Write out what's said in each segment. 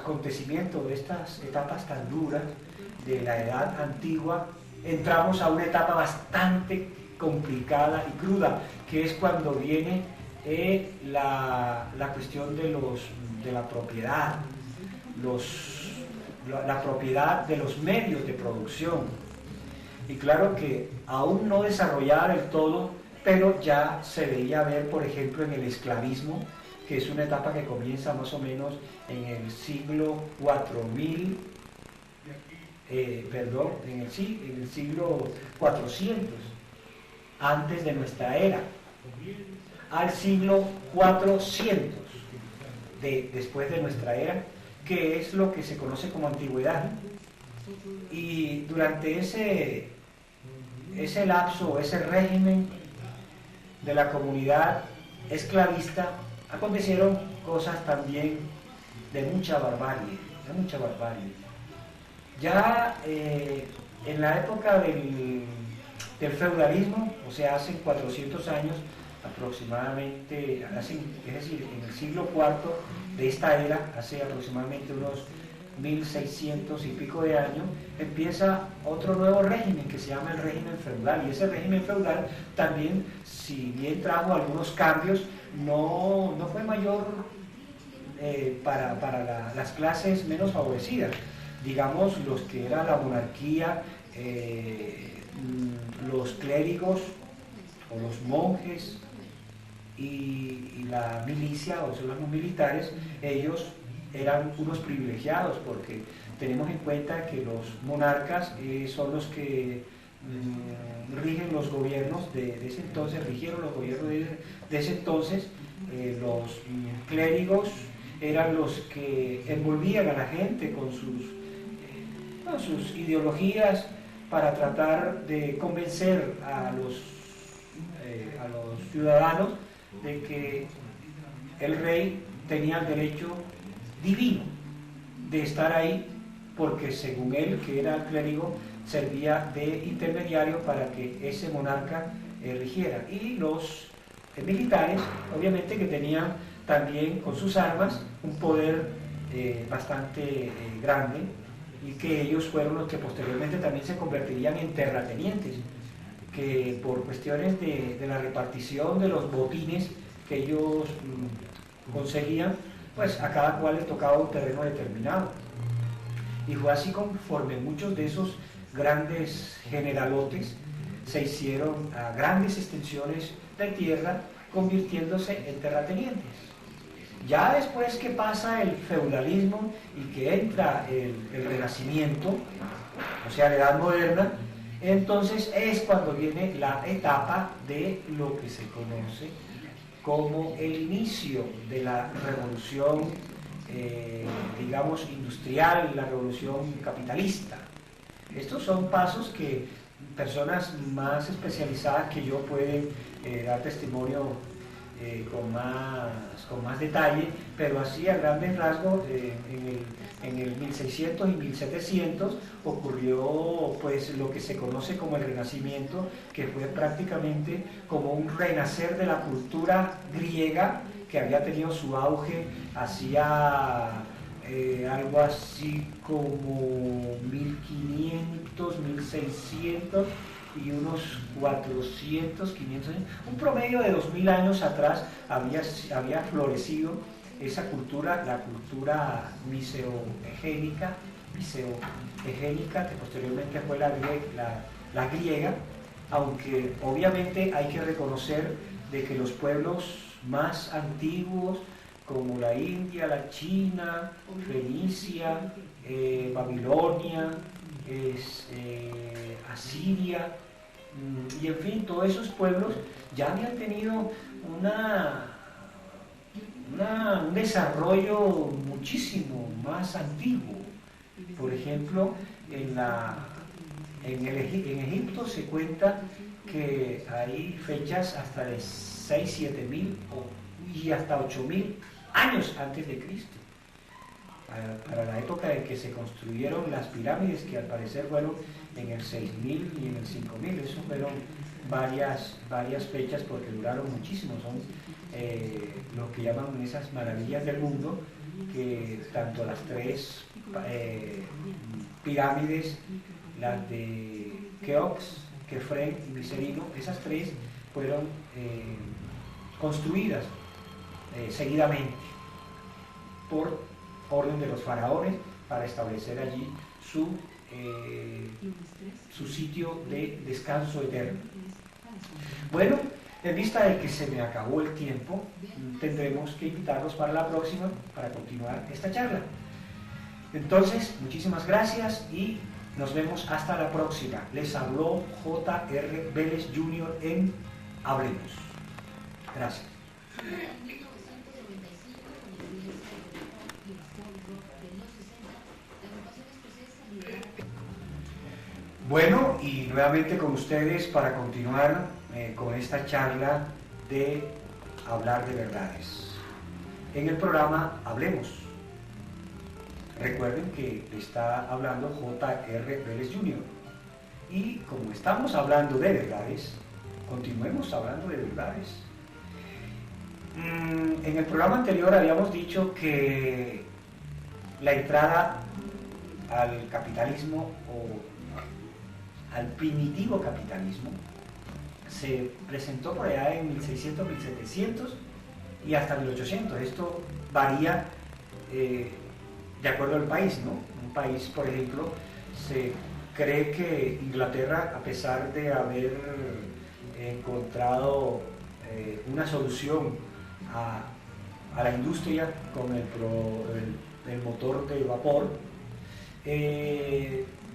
acontecimientos, de estas etapas tan duras de la edad antigua, entramos a una etapa bastante complicada y cruda, que es cuando viene la cuestión de la propiedad, la propiedad de los medios de producción. Y claro que aún no desarrollada del todo, pero ya se veía ver, por ejemplo, en el esclavismo, que es una etapa que comienza más o menos en el siglo 4000, en el siglo 400, antes de nuestra era, al siglo 400, después de nuestra era, que es lo que se conoce como antigüedad. Y durante ese lapso, ese régimen de la comunidad esclavista, acontecieron cosas también de mucha barbarie, Ya en la época del feudalismo, o sea, hace 400 años aproximadamente, es decir, en el siglo IV de esta era, hace aproximadamente unos 1600 y pico de años, empieza otro nuevo régimen que se llama el régimen feudal. Y ese régimen feudal también, si bien trajo algunos cambios, no fue mayor para las clases menos favorecidas, digamos los que era la monarquía, los clérigos o los monjes y la milicia, o sea, los militares. Ellos eran unos privilegiados, porque tenemos en cuenta que los monarcas son los que rigen los gobiernos de ese entonces, rigieron los gobiernos de ese entonces. Los clérigos eran los que envolvían a la gente con sus ideologías para tratar de convencer a los ciudadanos de que el rey tenía el derecho divino de estar ahí, porque según él, que era clérigo, servía de intermediario para que ese monarca rigiera. Y los militares, obviamente, que tenían también con sus armas un poder bastante grande, y que ellos fueron los que posteriormente también se convertirían en terratenientes, que por cuestiones de la repartición de los botines que ellos conseguían, pues a cada cual les tocaba un terreno determinado. Y fue así conforme muchos de esos grandes generalotes se hicieron a grandes extensiones de tierra, convirtiéndose en terratenientes. Ya después que pasa el feudalismo y que entra el Renacimiento, o sea, la Edad Moderna, entonces es cuando viene la etapa de lo que se conoce como el inicio de la revolución, digamos, industrial, la revolución capitalista. Estos son pasos que personas más especializadas que yo pueden dar testimonio con más detalle, pero así a grandes rasgos. En el 1600 y 1700 ocurrió pues lo que se conoce como el Renacimiento, que fue prácticamente como un renacer de la cultura griega, que había tenido su auge hacia algo así como 1500, 1600 y unos 400, 500 años, un promedio de 2000 años atrás había florecido esa cultura, la cultura miseo-egénica, que posteriormente fue la griega, aunque obviamente hay que reconocer de que los pueblos más antiguos, como la India, la China, Fenicia, Babilonia, Asiria, y en fin, todos esos pueblos ya habían tenido un desarrollo muchísimo más antiguo. Por ejemplo, en Egipto se cuenta que hay fechas hasta de 6, 7 mil y hasta 8.000 años antes de Cristo, para la época en que se construyeron las pirámides, que al parecer fueron en el 6000 y en el 5000. Eso fueron varias fechas, porque duraron muchísimo. Son lo que llaman esas maravillas del mundo, que tanto las tres pirámides, las de Keops, Kefren y Micerino, esas tres fueron construidas seguidamente por orden de los faraones para establecer allí su sitio de descanso eterno. Bueno, en vista de que se me acabó el tiempo, tendremos que invitarlos para la próxima para continuar esta charla. Entonces, muchísimas gracias y nos vemos hasta la próxima. Les habló J.R. Vélez Jr. en Hablemos. Gracias. Bueno, y nuevamente con ustedes para continuar con esta charla de hablar de verdades. En el programa Hablemos. Recuerden que está hablando J.R. Vélez Jr. Y como estamos hablando de verdades, continuemos hablando de verdades. En el programa anterior habíamos dicho que la entrada al capitalismo o al primitivo capitalismo se presentó por allá en 1600, 1700 y hasta 1800. Esto varía de acuerdo al país, ¿no? Un país, por ejemplo, se cree que Inglaterra, a pesar de haber encontrado una solución a la industria con el motor de vapor,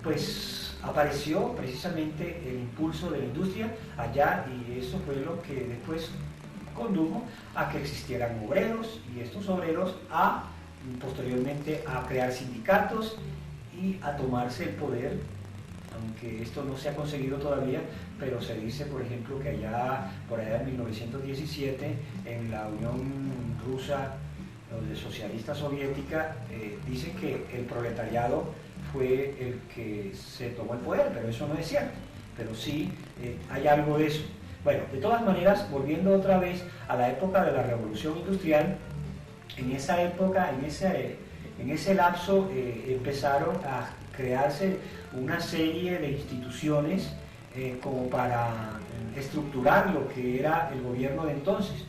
pues apareció precisamente el impulso de la industria allá, y eso fue lo que después condujo a que existieran obreros, y estos obreros posteriormente a crear sindicatos y a tomarse el poder, aunque esto no se ha conseguido todavía, pero se dice, por ejemplo, que por allá en 1917, en la Unión Rusa Socialista Soviética, dicen que el proletariado fue el que se tomó el poder, pero eso no es cierto, pero sí hay algo de eso. Bueno, de todas maneras, volviendo otra vez a la época de la Revolución Industrial, en esa época, en ese lapso, empezaron a crearse una serie de instituciones como para estructurar lo que era el gobierno de entonces.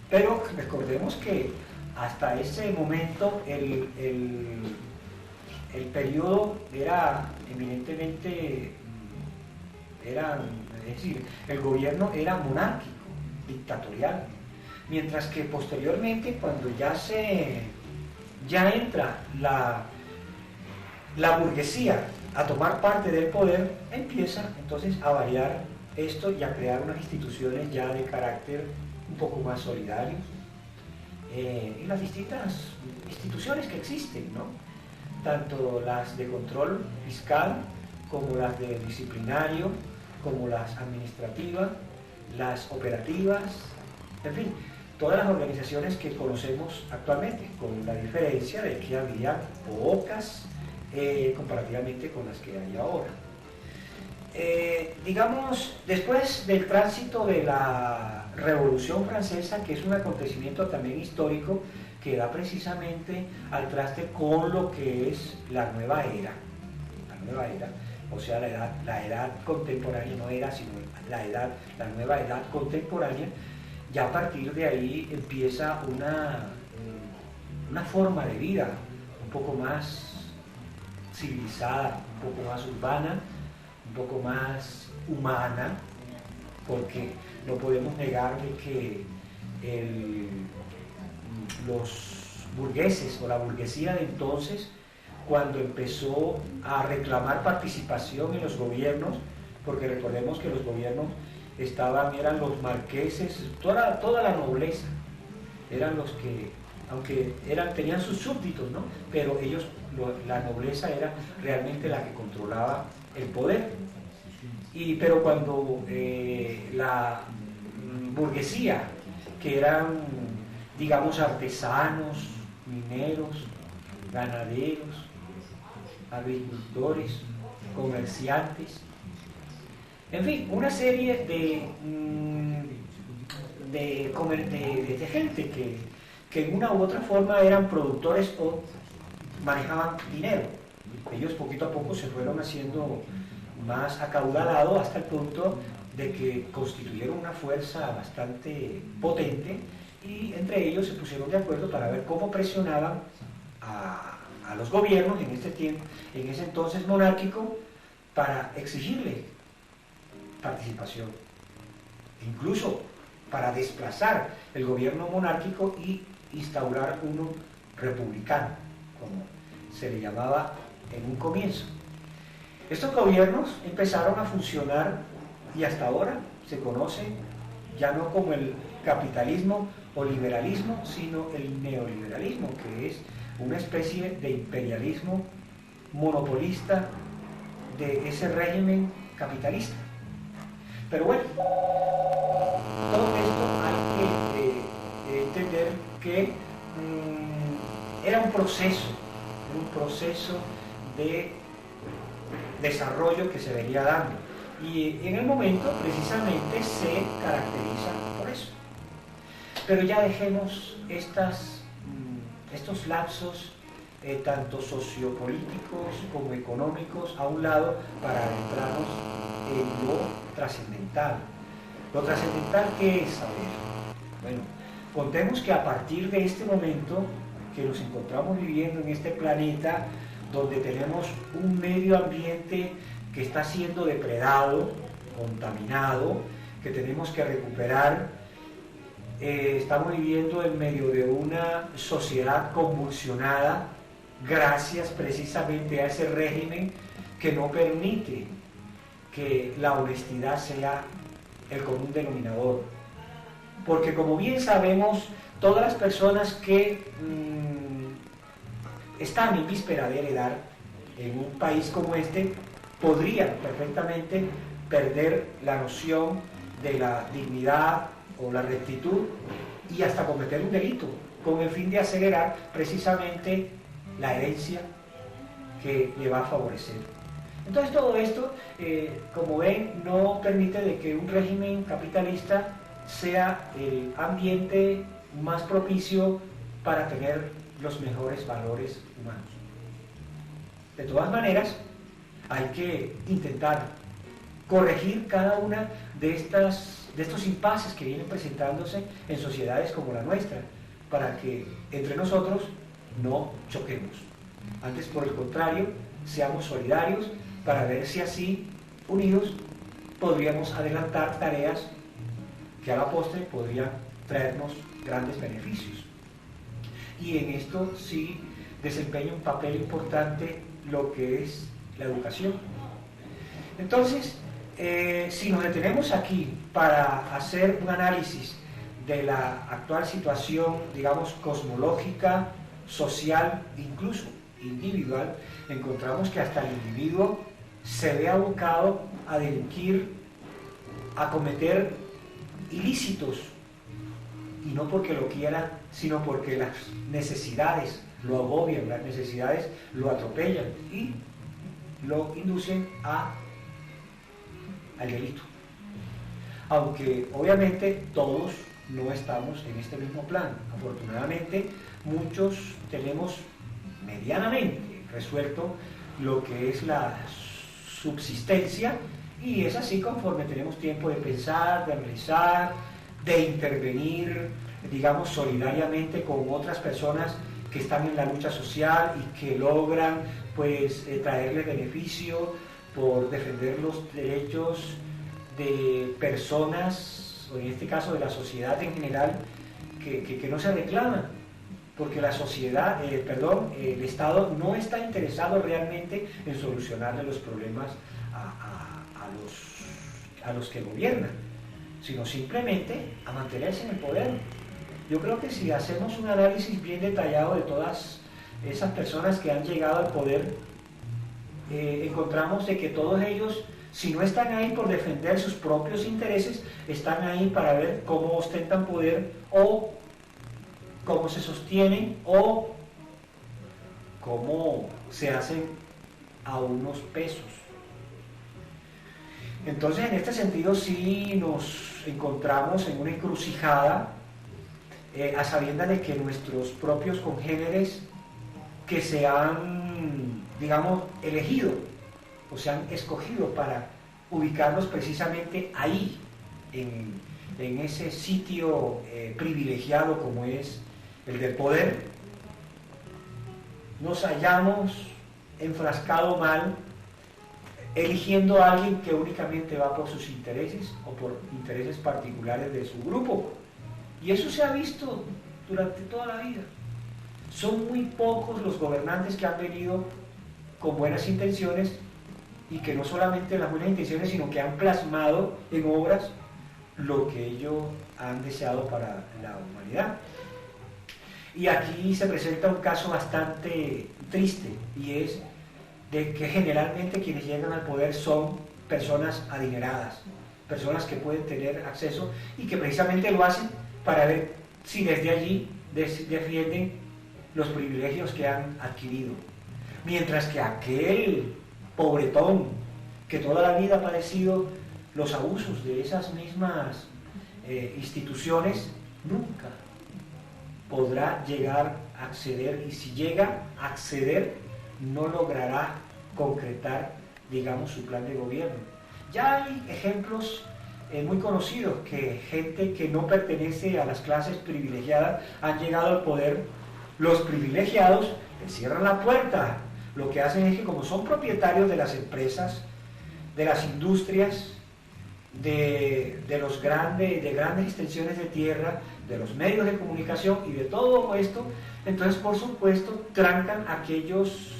Pero recordemos que hasta ese momento el periodo era eminentemente, es decir, el gobierno era monárquico, dictatorial, mientras que posteriormente, cuando ya entra la burguesía a tomar parte del poder, empieza entonces a variar esto y a crear unas instituciones ya de carácter un poco más solidario, y las distintas instituciones que existen, ¿no? Tanto las de control fiscal, como las de disciplinario, como las administrativas, las operativas, en fin, todas las organizaciones que conocemos actualmente, con la diferencia de que había pocas comparativamente con las que hay ahora. Digamos, después del tránsito de la Revolución Francesa, que es un acontecimiento también histórico, que da precisamente al traste con lo que es la nueva era, o sea, la edad contemporánea, no era, sino la nueva edad contemporánea. Ya a partir de ahí empieza una forma de vida un poco más civilizada, un poco más urbana, un poco más humana, porque no podemos negar de que los burgueses o la burguesía de entonces, cuando empezó a reclamar participación en los gobiernos, porque recordemos que los gobiernos eran los marqueses, toda la nobleza, eran los que, aunque tenían sus súbditos, ¿no? Pero la nobleza era realmente la que controlaba el poder. Pero cuando la burguesía, que eran, digamos, artesanos, mineros, ganaderos, agricultores, comerciantes, en fin, una serie de gente que que en una u otra forma eran productores o manejaban dinero. Ellos poquito a poco se fueron haciendo más acaudalados hasta el punto de que constituyeron una fuerza bastante potente y entre ellos se pusieron de acuerdo para ver cómo presionaban a los gobiernos en este tiempo, en ese entonces monárquico, para exigirle participación, incluso para desplazar el gobierno monárquico y instaurar uno republicano, como se le llamaba en un comienzo. Estos gobiernos empezaron a funcionar y hasta ahora se conocen ya no como el capitalismo o liberalismo, sino el neoliberalismo, que es una especie de imperialismo monopolista de ese régimen capitalista. Pero bueno, todo esto hay que entender que era un proceso de desarrollo que se venía dando y en el momento precisamente se caracteriza por eso. Pero ya dejemos estos lapsos tanto sociopolíticos como económicos a un lado para adentrarnos en lo trascendental. ¿Lo trascendental qué es? A ver, bueno, contemos que a partir de este momento que nos encontramos viviendo en este planeta, donde tenemos un medio ambiente que está siendo depredado, contaminado, que tenemos que recuperar, estamos viviendo en medio de una sociedad convulsionada, gracias precisamente a ese régimen que no permite que la honestidad sea el común denominador. Porque como bien sabemos, todas las personas que están en víspera de heredar en un país como este, podrían perfectamente perder la noción de la dignidad o la rectitud y hasta cometer un delito, con el fin de acelerar precisamente la herencia que le va a favorecer. Entonces todo esto, como ven, no permite de que un régimen capitalista sea el ambiente más propicio para tener los mejores valores humanos. De todas maneras, hay que intentar corregir cada una de estos impases que vienen presentándose en sociedades como la nuestra, para que entre nosotros no choquemos. Antes, por el contrario, seamos solidarios para ver si así, unidos, podríamos adelantar tareas que a la postre podrían traernos grandes beneficios. Y en esto sí desempeña un papel importante lo que es la educación. Entonces, si nos detenemos aquí para hacer un análisis de la actual situación, digamos, cosmológica, social, incluso individual, encontramos que hasta el individuo se ve abocado a delinquir, a cometer ilícitos, y no porque lo quiera, sino porque las necesidades lo agobian, las necesidades lo atropellan y lo inducen al delito. Aunque obviamente todos no estamos en este mismo plan. Afortunadamente muchos tenemos medianamente resuelto lo que es la subsistencia, y es así conforme tenemos tiempo de pensar, de analizar, de intervenir, digamos, solidariamente con otras personas que están en la lucha social y que logran, pues, traerle beneficio por defender los derechos de personas, o en este caso de la sociedad en general, que no se reclaman, porque la sociedad, el Estado no está interesado realmente en solucionarle los problemas a los que gobiernan, sino simplemente a mantenerse en el poder. Yo creo que si hacemos un análisis bien detallado de todas esas personas que han llegado al poder, encontramos de que todos ellos, si no están ahí por defender sus propios intereses, están ahí para ver cómo ostentan poder, o cómo se sostienen, o cómo se hacen a unos pesos. Entonces, en este sentido, sí nos encontramos en una encrucijada a sabiendas de que nuestros propios congéneres que se han, digamos, elegido o se han escogido para ubicarnos precisamente ahí, en ese sitio privilegiado como es el del poder, nos hayamos enfrascado mal eligiendo a alguien que únicamente va por sus intereses o por intereses particulares de su grupo. Y eso se ha visto durante toda la vida. Son muy pocos los gobernantes que han venido con buenas intenciones y que no solamente las buenas intenciones, sino que han plasmado en obras lo que ellos han deseado para la humanidad. Y aquí se presenta un caso bastante triste, y es de que generalmente quienes llegan al poder son personas adineradas, personas que pueden tener acceso y que precisamente lo hacen para ver si desde allí defienden los privilegios que han adquirido. Mientras que aquel pobretón que toda la vida ha padecido los abusos de esas mismas instituciones, nunca podrá llegar a acceder, y si llega a acceder, no logrará concretar, digamos, su plan de gobierno. Ya hay ejemplos muy conocidos que gente que no pertenece a las clases privilegiadas han llegado al poder. Los privilegiados les cierran la puerta. Lo que hacen es que, como son propietarios de las empresas, de las industrias, de grandes extensiones de tierra, de los medios de comunicación y de todo esto, entonces por supuesto trancan a aquellos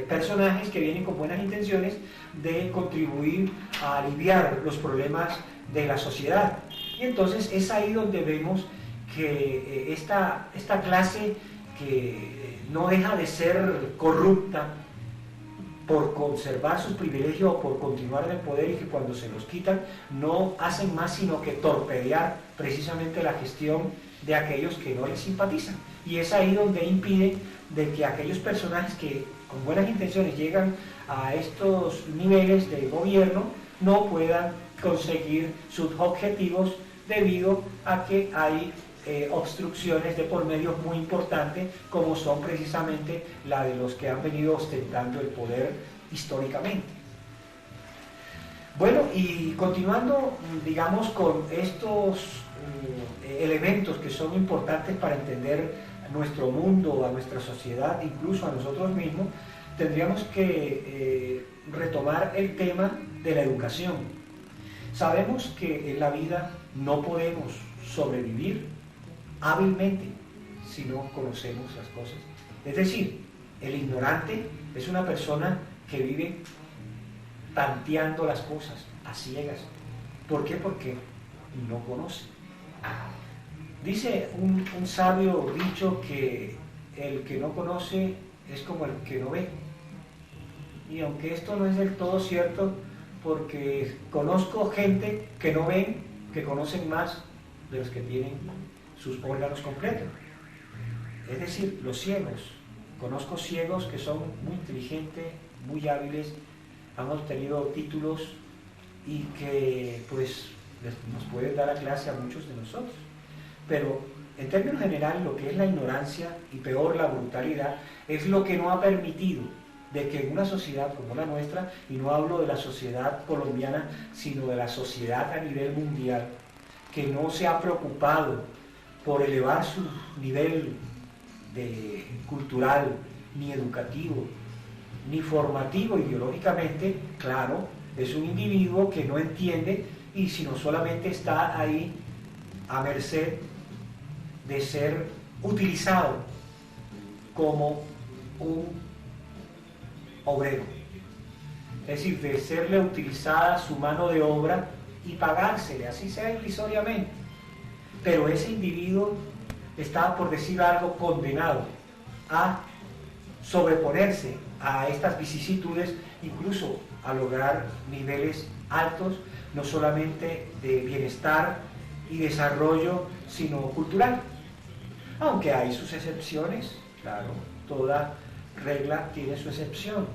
personajes que vienen con buenas intenciones de contribuir a aliviar los problemas de la sociedad. Y entonces es ahí donde vemos que esta clase que no deja de ser corrupta por conservar sus privilegios o por continuar en el poder, y que cuando se los quitan no hacen más sino que torpedear precisamente la gestión de aquellos que no les simpatizan. Y es ahí donde impide de que aquellos personajes que con buenas intenciones llegan a estos niveles de gobierno no puedan conseguir sus objetivos, debido a que hay obstrucciones de por medio muy importantes, como son precisamente la de los que han venido ostentando el poder históricamente. Bueno, y continuando, digamos, con estos elementos que son importantes para entender nuestro mundo, a nuestra sociedad, incluso a nosotros mismos, tendríamos que retomar el tema de la educación. Sabemos que en la vida no podemos sobrevivir hábilmente si no conocemos las cosas. Es decir, el ignorante es una persona que vive tanteando las cosas a ciegas. ¿Por qué? Porque no conoce. Dice un sabio dicho que el que no conoce es como el que no ve. Y aunque esto no es del todo cierto, porque conozco gente que no ven, que conocen más de los que tienen sus órganos completos. Es decir, los ciegos. Conozco ciegos que son muy inteligentes, muy hábiles, han obtenido títulos y que pues nos pueden dar a clase a muchos de nosotros. Pero en términos generales, lo que es la ignorancia y peor la brutalidad es lo que no ha permitido de que en una sociedad como la nuestra, y no hablo de la sociedad colombiana, sino de la sociedad a nivel mundial, que no se ha preocupado por elevar su nivel cultural, ni educativo, ni formativo ideológicamente, claro, es un individuo que no entiende, y sino solamente está ahí a merced de ser utilizado como un obrero, es decir, de serle utilizada su mano de obra y pagársele, así sea irrisoriamente. Pero ese individuo está, por decir algo, condenado a sobreponerse a estas vicisitudes, incluso a lograr niveles altos, no solamente de bienestar y desarrollo, sino cultural. Aunque hay sus excepciones, claro, toda regla tiene su excepción,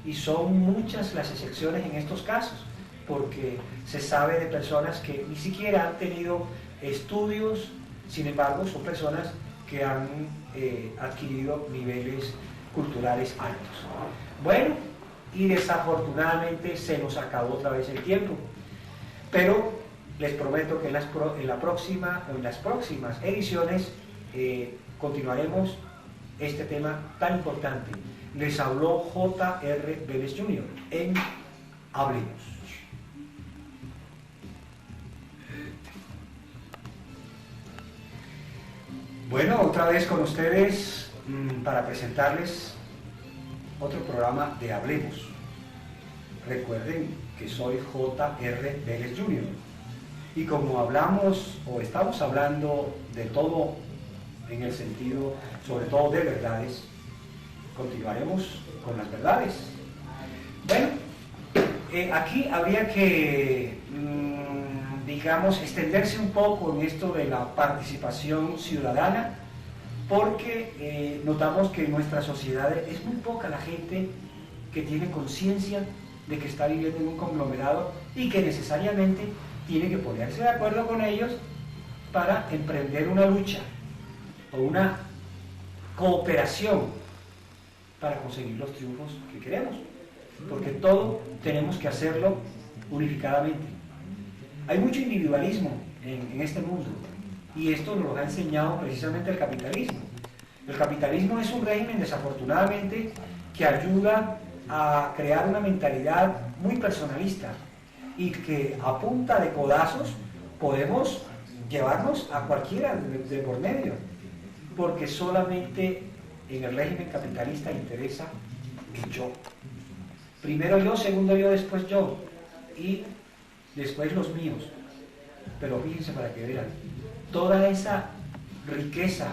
y son muchas las excepciones en estos casos, porque se sabe de personas que ni siquiera han tenido estudios Sin embargo, son personas que han adquirido niveles culturales altos. Bueno, y desafortunadamente se nos acabó otra vez el tiempo, pero les prometo que en las próximas ediciones continuaremos este tema tan importante. Les habló J.R. Vélez Jr. en Hablemos. Bueno, otra vez con ustedes para presentarles otro programa de Hablemos. Recuerden que soy J.R. Vélez Jr. y como hablamos o estamos hablando de todo en el sentido, sobre todo de verdades, continuaremos con las verdades. Bueno, aquí habría que, digamos, extenderse un poco en esto de la participación ciudadana, porque notamos que en nuestra sociedad es muy poca la gente que tiene conciencia de que está viviendo en un conglomerado y que necesariamente tiene que ponerse de acuerdo con ellos para emprender una lucha o una cooperación para conseguir los triunfos que queremos, porque todo tenemos que hacerlo unificadamente. Hay mucho individualismo en este mundo y esto nos lo ha enseñado precisamente el capitalismo. El capitalismo es un régimen, desafortunadamente, que ayuda a crear una mentalidad muy personalista y que a punta de codazos podemos llevarnos a cualquiera de por medio, porque solamente en el régimen capitalista interesa el yo. Primero yo, segundo yo, después yo y después los míos. Pero fíjense para que vean, toda esa riqueza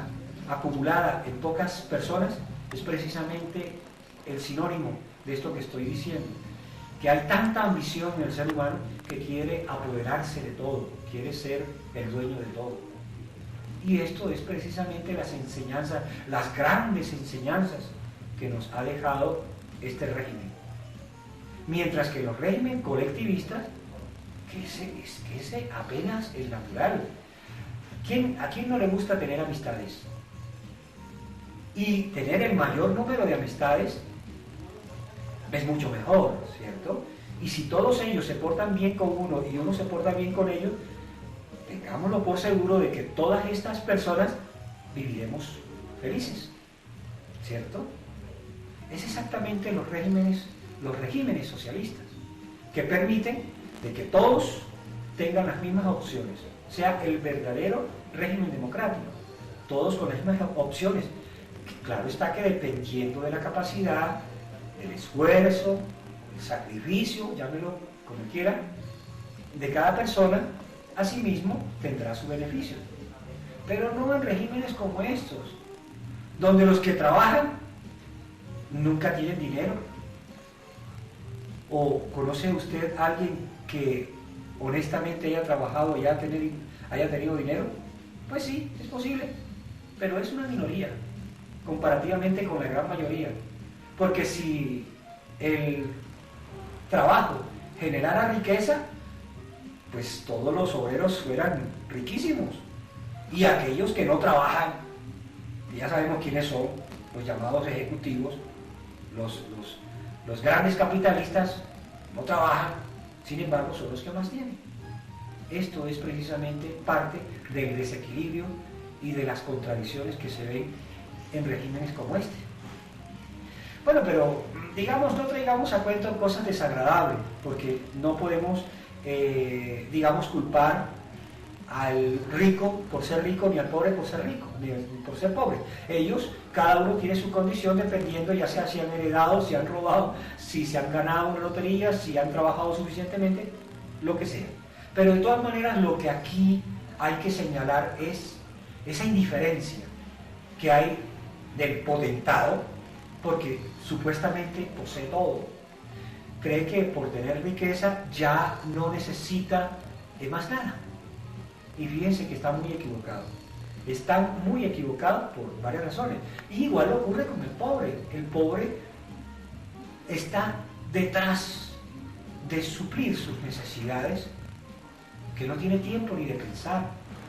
acumulada en pocas personas es precisamente el sinónimo de esto que estoy diciendo, que hay tanta ambición en el ser humano que quiere apoderarse de todo, quiere ser el dueño de todo. Y esto es precisamente las enseñanzas, las grandes enseñanzas que nos ha dejado este régimen. Mientras que los regímenes colectivistas, que ese apenas es natural. ¿A quién no le gusta tener amistades? Y tener el mayor número de amistades es mucho mejor, ¿cierto? Y si todos ellos se portan bien con uno y uno se porta bien con ellos, tengámoslo por seguro de que todas estas personas viviremos felices, ¿cierto? Es exactamente los regímenes socialistas, que permiten de que todos tengan las mismas opciones, sea el verdadero régimen democrático, todos con las mismas opciones. Claro está que dependiendo de la capacidad, el esfuerzo, el sacrificio, llámelo como quiera, de cada persona, asimismo tendrá su beneficio. Pero no en regímenes como estos, donde los que trabajan nunca tienen dinero. ¿O conoce usted a alguien que honestamente haya trabajado y haya tenido dinero? Pues sí, es posible, pero es una minoría comparativamente con la gran mayoría. Porque si el trabajo generara riqueza, pues todos los obreros fueran riquísimos. Y aquellos que no trabajan, ya sabemos quiénes son, los llamados ejecutivos, los grandes capitalistas, no trabajan, sin embargo son los que más tienen. Esto es precisamente parte del desequilibrio y de las contradicciones que se ven en regímenes como este. Bueno, pero digamos, no traigamos a cuento cosas desagradables, porque no podemos, digamos, culpar al rico por ser rico, ni al pobre por ser rico, ni por ser pobre. Ellos, cada uno tiene su condición dependiendo, ya sea si han heredado, si han robado, si se han ganado una lotería, si han trabajado suficientemente, lo que sea. Pero de todas maneras, lo que aquí hay que señalar es esa indiferencia que hay del potentado, porque supuestamente posee todo. Cree que por tener riqueza ya no necesita más nada. Y fíjense que está muy equivocado. Está muy equivocado por varias razones. Y igual ocurre con el pobre. El pobre está detrás de suplir sus necesidades, que no tiene tiempo ni de pensar,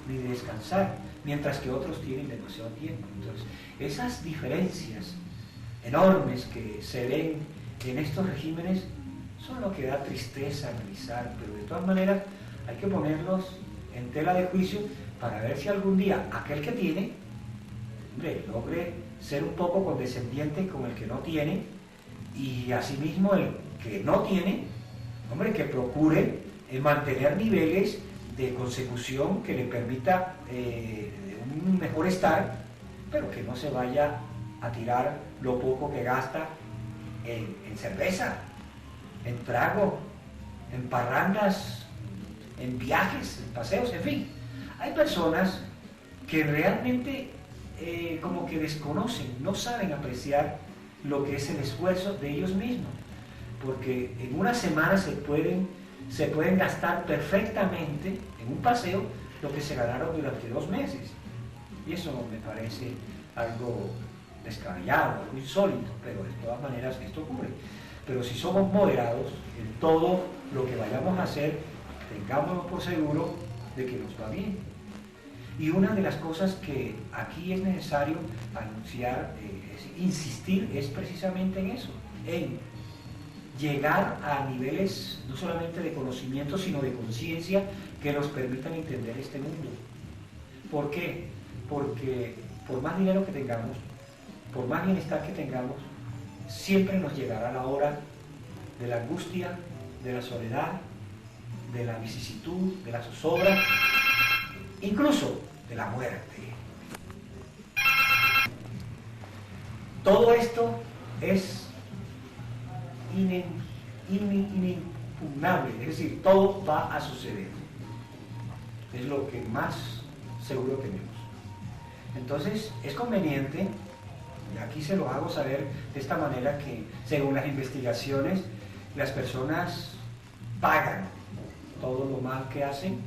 ni de descansar, mientras que otros tienen demasiado tiempo. Entonces, esas diferencias enormes que se ven en estos regímenes son lo que da tristeza analizar, pero de todas maneras hay que ponerlos en tela de juicio para ver si algún día aquel que tiene, hombre, logre ser un poco condescendiente con el que no tiene, y asimismo el que no tiene, hombre, que procure mantener niveles de consecución que le permita un mejor estar, pero que no se vaya a tirar lo poco que gasta en cerveza, en trago, en parrandas, en viajes, en paseos, en fin. Hay personas que realmente como que desconocen, no saben apreciar lo que es el esfuerzo de ellos mismos, porque en una semana se pueden gastar perfectamente en un paseo lo que se ganaron durante 2 meses, y eso me parece algo descabellado, algo insólito, pero de todas maneras esto ocurre. Pero si somos moderados en todo lo que vayamos a hacer, tengámonos por seguro de que nos va bien. Y una de las cosas que aquí es necesario anunciar, insistir, es precisamente en eso, en llegar a niveles no solamente de conocimiento, sino de conciencia que nos permitan entender este mundo. ¿Por qué? Porque por más dinero que tengamos, por más bienestar que tengamos, siempre nos llegará la hora de la angustia, de la soledad, de la vicisitud, de la zozobra, incluso de la muerte. Todo esto es inimpugnable, es decir, todo va a suceder. Es lo que más seguro tenemos. Entonces, es conveniente, y aquí se lo hago saber de esta manera, que según las investigaciones, las personas pagan todo lo mal que hacen,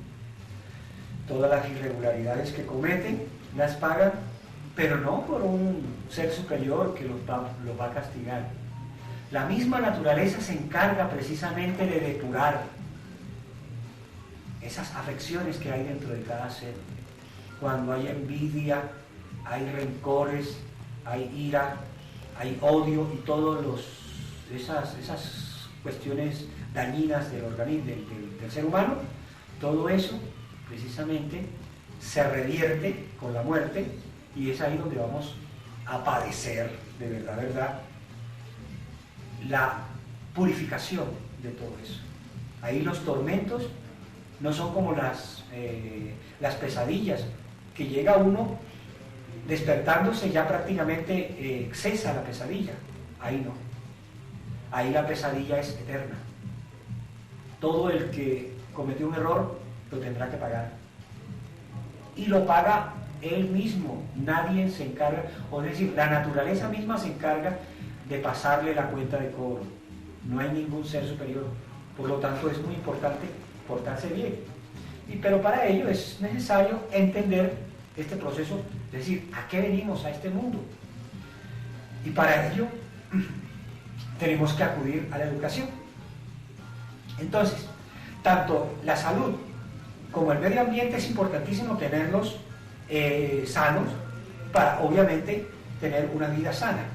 todas las irregularidades que cometen, las pagan, pero no por un ser superior que los va a castigar. La misma naturaleza se encarga precisamente de depurar esas afecciones que hay dentro de cada ser. Cuando hay envidia, hay rencores, hay ira, hay odio y todas esas cuestiones dañinas del organismo, del ser humano, todo eso precisamente se revierte con la muerte, y es ahí donde vamos a padecer de verdad la purificación de todo eso. Ahí los tormentos no son como las pesadillas, que llega uno despertándose ya prácticamente cesa la pesadilla. Ahí no. Ahí la pesadilla es eterna. Todo el que cometió un error lo tendrá que pagar. Y lo paga él mismo. Nadie se encarga, o es decir, la naturaleza misma se encarga de pasarle la cuenta de cobro. No hay ningún ser superior. Por lo tanto, es muy importante portarse bien. Pero para ello es necesario entender este proceso, es decir, ¿a qué venimos a este mundo? Y para ello tenemos que acudir a la educación. Entonces, tanto la salud como el medio ambiente es importantísimo tenerlos sanos para, obviamente, tener una vida sana.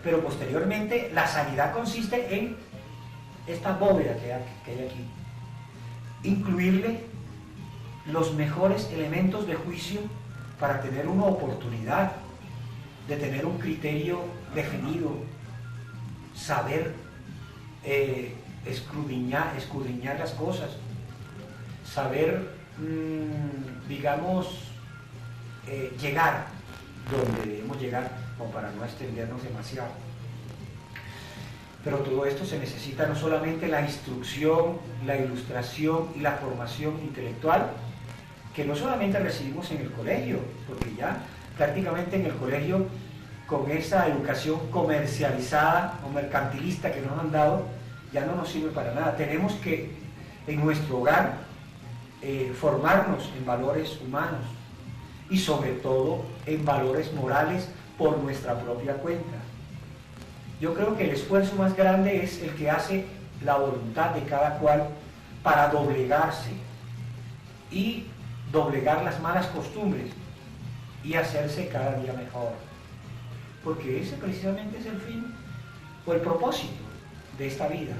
Pero posteriormente la sanidad consiste en esta bóveda que hay aquí. Incluirle los mejores elementos de juicio para tener una oportunidad de tener un criterio definido, saber escudriñar las cosas, saber, digamos, llegar donde debemos llegar, como para no extendernos demasiado. Pero todo esto se necesita no solamente la instrucción, la ilustración y la formación intelectual, que no solamente recibimos en el colegio, porque ya prácticamente en el colegio, con esa educación comercializada o mercantilista que nos han dado, ya no nos sirve para nada. Tenemos que en nuestro hogar formarnos en valores humanos y sobre todo en valores morales por nuestra propia cuenta. Yo creo que el esfuerzo más grande es el que hace la voluntad de cada cual para doblegarse y doblegar las malas costumbres y hacerse cada día mejor. Porque ese precisamente es el fin o el propósito de esta vida,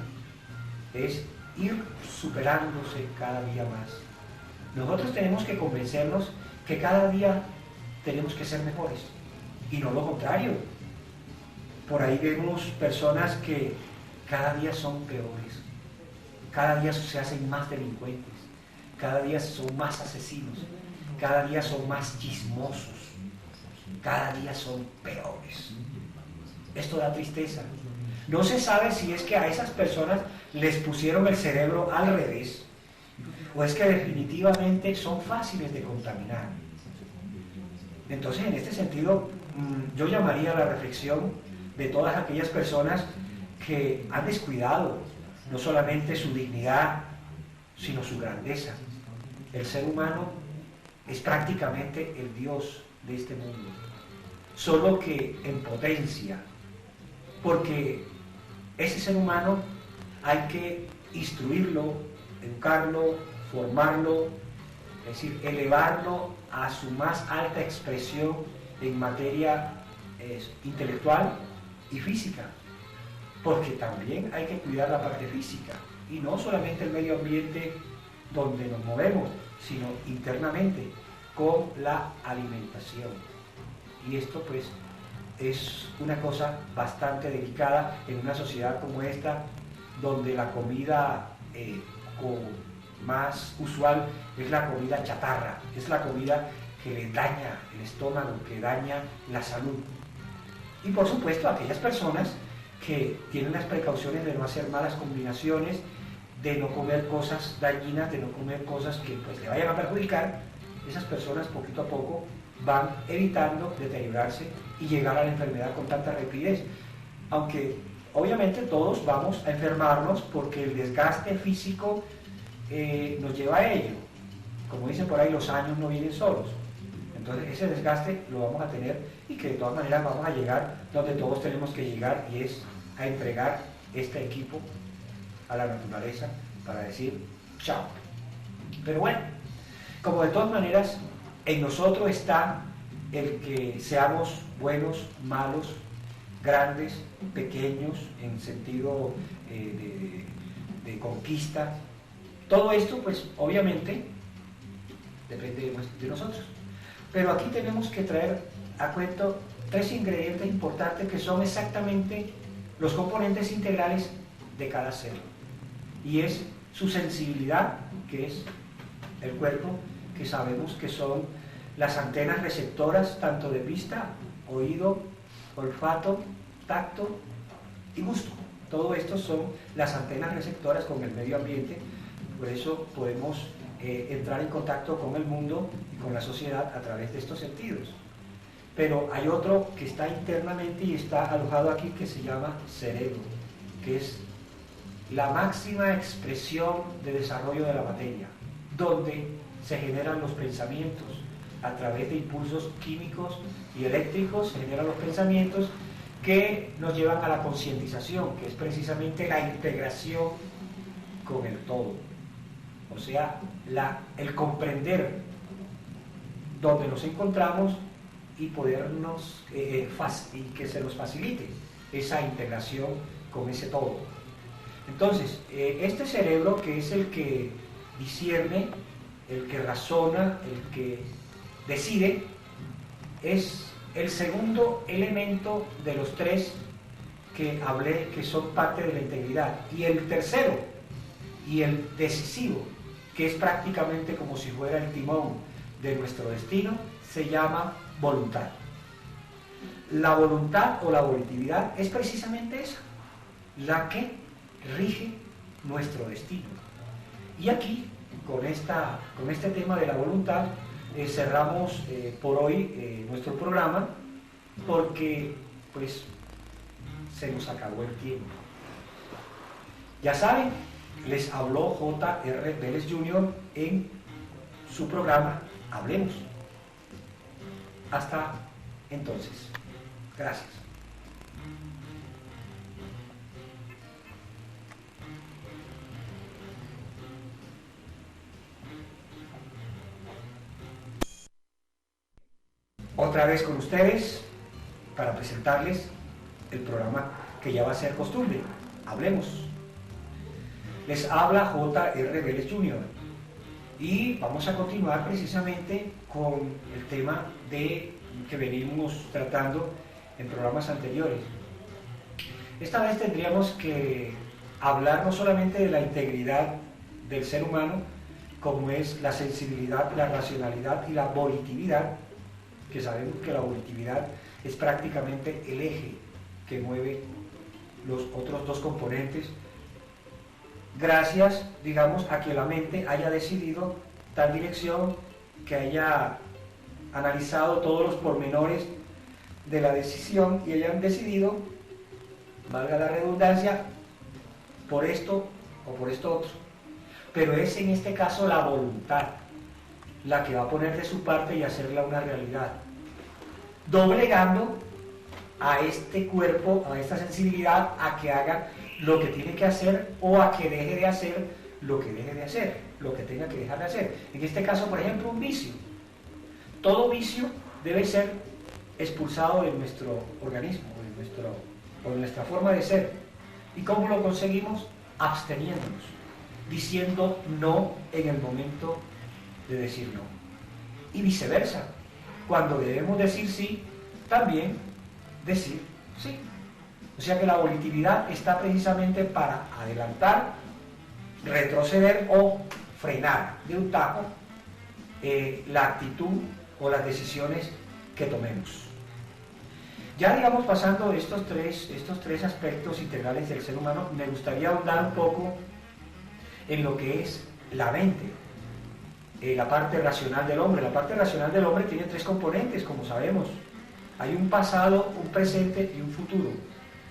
es ir superándose cada día más. Nosotros tenemos que convencernos que cada día tenemos que ser mejores y no lo contrario. Por ahí vemos personas que cada día son peores, cada día se hacen más delincuentes, cada día son más asesinos, cada día son más chismosos, cada día son peores. Esto da tristeza. No se sabe si es que a esas personas les pusieron el cerebro al revés o es que definitivamente son fáciles de contaminar. Entonces, en este sentido, yo llamaría a la reflexión de todas aquellas personas que han descuidado no solamente su dignidad, sino su grandeza. El ser humano es prácticamente el Dios de este mundo, solo que en potencia, porque ese ser humano hay que instruirlo, educarlo, formarlo, es decir, elevarlo a su más alta expresión en materia intelectual y física, porque también hay que cuidar la parte física, y no solamente el medio ambiente donde nos movemos, sino internamente, con la alimentación. Y esto pues es una cosa bastante delicada en una sociedad como esta, donde la comida más usual es la comida chatarra, es la comida que le daña el estómago, que daña la salud. Y por supuesto aquellas personas que tienen las precauciones de no hacer malas combinaciones, de no comer cosas dañinas, de no comer cosas que pues le vayan a perjudicar, esas personas poquito a poco van evitando deteriorarse y llegar a la enfermedad con tanta rapidez. Aunque obviamente todos vamos a enfermarnos porque el desgaste físico nos lleva a ello. Como dicen por ahí, los años no vienen solos. Entonces ese desgaste lo vamos a tener y que de todas maneras vamos a llegar donde todos tenemos que llegar, y es a entregar este equipo a la naturaleza para decir chao. Pero bueno, como de todas maneras en nosotros está el que seamos buenos, malos, grandes, pequeños, en sentido de conquista. Todo esto pues obviamente depende de nosotros. Pero aquí tenemos que traer a cuento tres ingredientes importantes que son exactamente los componentes integrales de cada ser. Y es su sensibilidad, que es el cuerpo, que sabemos que son las antenas receptoras tanto de vista, oído, olfato, tacto y gusto. Todo esto son las antenas receptoras con el medio ambiente, por eso podemos entrar en contacto con el mundo y con la sociedad a través de estos sentidos. Pero hay otro que está internamente y está alojado aquí, que se llama cerebro, que es la máxima expresión de desarrollo de la materia, donde se generan los pensamientos a través de impulsos químicos y eléctricos. Se generan los pensamientos que nos llevan a la concientización, que es precisamente la integración con el todo, o sea, el comprender dónde nos encontramos y podernos y que se nos facilite esa integración con ese todo. Entonces, este cerebro, que es el que discierne, el que razona, el que decide, es el segundo elemento de los tres que hablé, que son parte de la integridad. Y el tercero, y el decisivo, que es prácticamente como si fuera el timón de nuestro destino, se llama voluntad. La voluntad o la volitilidad es precisamente esa, la que rige nuestro destino. Y aquí, con este tema de la voluntad, cerramos por hoy nuestro programa, porque pues se nos acabó el tiempo. Ya saben, les habló J.R. Vélez Jr. en su programa Hablemos. Hasta entonces. Gracias. otra vez con ustedes para presentarles el programa que ya va a ser costumbre. Hablemos. Les habla J.R. Vélez Jr. y vamos a continuar precisamente con el tema que venimos tratando en programas anteriores. Esta vez tendríamos que hablar no solamente de la integridad del ser humano, como es la sensibilidad, la racionalidad y la volitividad, que sabemos que la volitividad es prácticamente el eje que mueve los otros dos componentes, gracias, digamos, a que la mente haya decidido tal dirección, que haya analizado todos los pormenores de la decisión y hayan decidido, valga la redundancia, por esto o por esto otro. Pero es en este caso la voluntad la que va a poner de su parte y hacerla una realidad, doblegando a este cuerpo, a esta sensibilidad, a que haga lo que tiene que hacer o a que deje de hacer lo que deje de hacer, lo que tenga que dejar de hacer. En este caso, por ejemplo, un vicio. Todo vicio debe ser expulsado de nuestro organismo, de nuestra forma de ser. ¿Y cómo lo conseguimos? Absteniéndonos, diciendo no en el momento de decir no. Y viceversa, cuando debemos decir sí, también decir sí. O sea que la volitividad está precisamente para adelantar, retroceder o frenar de un tajo la actitud o las decisiones que tomemos. Ya, digamos, pasando estos tres aspectos integrales del ser humano, me gustaría ahondar un poco en lo que es la mente, la parte racional del hombre. La parte racional del hombre tiene tres componentes, como sabemos. Hay un pasado, un presente y un futuro.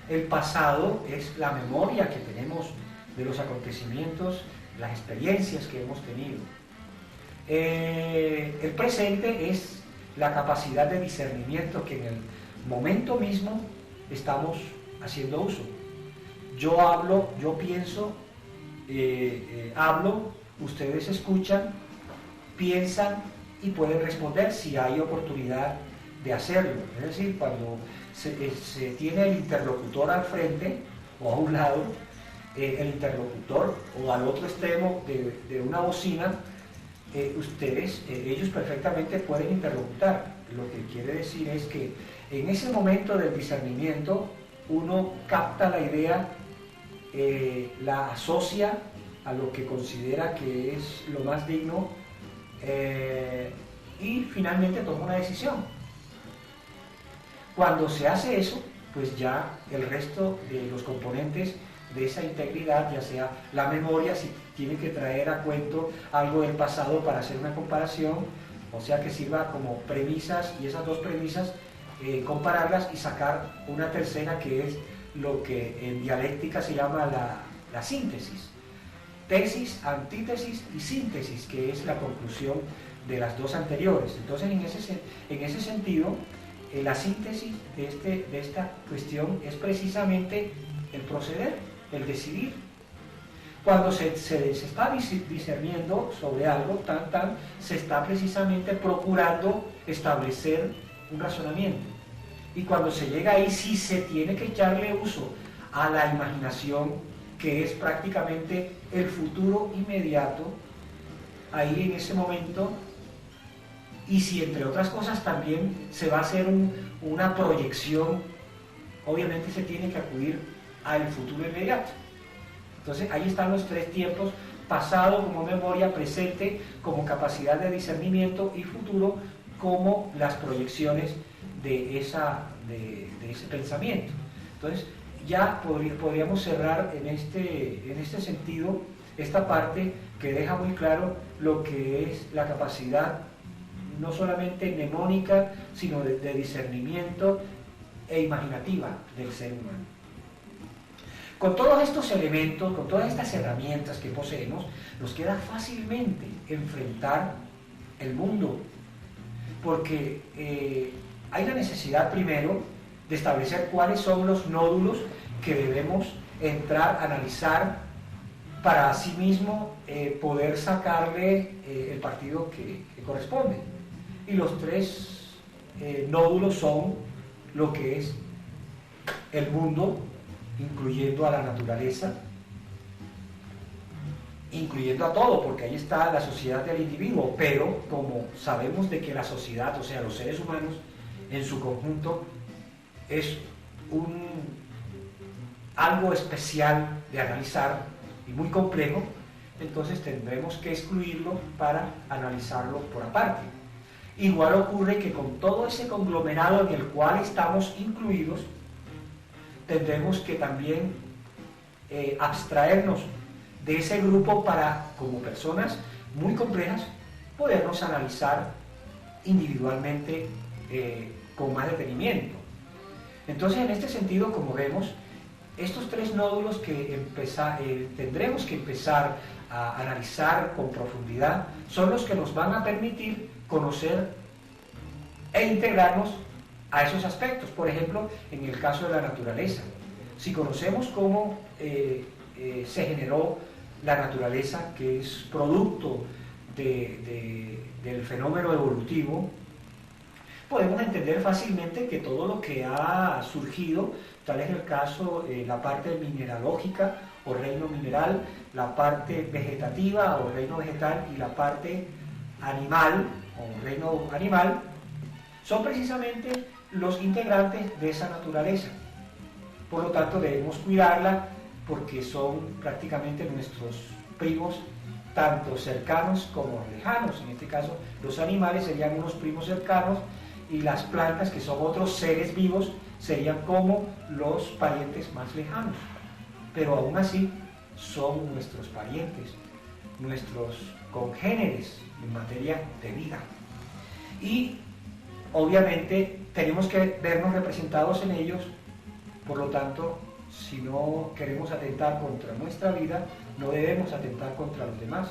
El pasado es la memoria que tenemos de los acontecimientos, las experiencias que hemos tenido. El presente es la capacidad de discernimiento que en el momento mismo estamos haciendo uso. Yo hablo, yo pienso, hablo, ustedes escuchan, piensan y pueden responder si hay oportunidad de hacerlo. Es decir, cuando se tiene el interlocutor al frente o a un lado, el interlocutor o al otro extremo de una bocina, ellos perfectamente pueden interlocutar. Lo que quiere decir es que en ese momento del discernimiento uno capta la idea, la asocia a lo que considera que es lo más digno y finalmente toma una decisión. Cuando se hace eso, pues ya el resto de los componentes de esa integridad, ya sea la memoria, si tiene que traer a cuento algo del pasado para hacer una comparación, o sea que sirva como premisas y esas dos premisas compararlas y sacar una tercera que es lo que en dialéctica se llama la síntesis. Tesis, antítesis y síntesis, que es la conclusión de las dos anteriores. Entonces, en ese sentido, la síntesis de esta cuestión es precisamente el proceder, el decidir. Cuando se está discerniendo sobre algo, se está precisamente procurando establecer un razonamiento. Y cuando se llega ahí, sí se tiene que echarle uso a la imaginación, que es prácticamente el futuro inmediato, ahí en ese momento. Y si entre otras cosas también se va a hacer una proyección, obviamente se tiene que acudir al futuro inmediato. Entonces ahí están los tres tiempos: pasado como memoria, presente como capacidad de discernimiento y futuro como las proyecciones de ese pensamiento. Entonces ya podríamos cerrar en este sentido esta parte que deja muy claro lo que es la capacidad no solamente mnemónica, sino de discernimiento e imaginativa del ser humano. Con todos estos elementos, con todas estas herramientas que poseemos, nos queda fácilmente enfrentar el mundo, porque hay la necesidad primero de establecer cuáles son los nódulos que debemos entrar, analizar, para así mismo poder sacarle el partido que corresponde. Y los tres nódulos son lo que es el mundo, incluyendo a la naturaleza, incluyendo a todo, porque ahí está la sociedad del individuo, pero como sabemos de que la sociedad, o sea, los seres humanos en su conjunto, es algo especial de analizar y muy complejo, entonces tendremos que excluirlo para analizarlo por aparte. Igual ocurre que con todo ese conglomerado en el cual estamos incluidos, tendremos que también abstraernos de ese grupo para, como personas muy complejas, podernos analizar individualmente con más detenimiento. Entonces, en este sentido, como vemos, estos tres nódulos que tendremos que empezar a analizar con profundidad son los que nos van a permitir conocer e integrarnos a esos aspectos. Por ejemplo, en el caso de la naturaleza, si conocemos cómo se generó la naturaleza, que es producto del fenómeno evolutivo, podemos entender fácilmente que todo lo que ha surgido, tal es el caso, la parte mineralógica o reino mineral, la parte vegetativa o reino vegetal y la parte animal o reino animal, son precisamente los integrantes de esa naturaleza. Por lo tanto, debemos cuidarla porque son prácticamente nuestros primos, tanto cercanos como lejanos. En este caso, los animales serían unos primos cercanos y las plantas, que son otros seres vivos, serían como los parientes más lejanos. Pero aún así, son nuestros parientes, nuestros congéneres en materia de vida. Y obviamente tenemos que vernos representados en ellos, por lo tanto, si no queremos atentar contra nuestra vida, no debemos atentar contra los demás.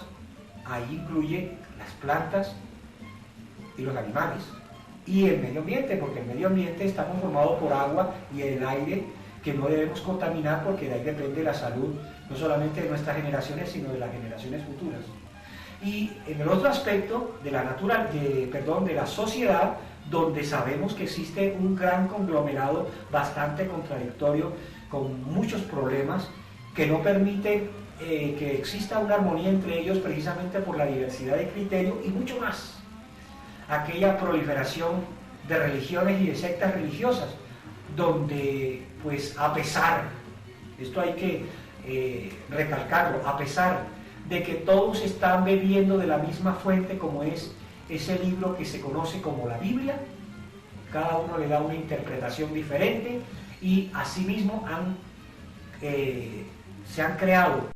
Ahí incluye las plantas y los animales. Y el medio ambiente, porque el medio ambiente está conformado por agua y el aire, que no debemos contaminar porque de ahí depende la salud, no solamente de nuestras generaciones, sino de las generaciones futuras. Y en el otro aspecto de la sociedad, donde sabemos que existe un gran conglomerado bastante contradictorio, con muchos problemas, que no permite que exista una armonía entre ellos precisamente por la diversidad de criterios y mucho más. Aquella proliferación de religiones y de sectas religiosas, donde pues a pesar, esto hay que recalcarlo, a pesar de que todos están bebiendo de la misma fuente como es ese libro que se conoce como la Biblia, cada uno le da una interpretación diferente y asimismo se han creado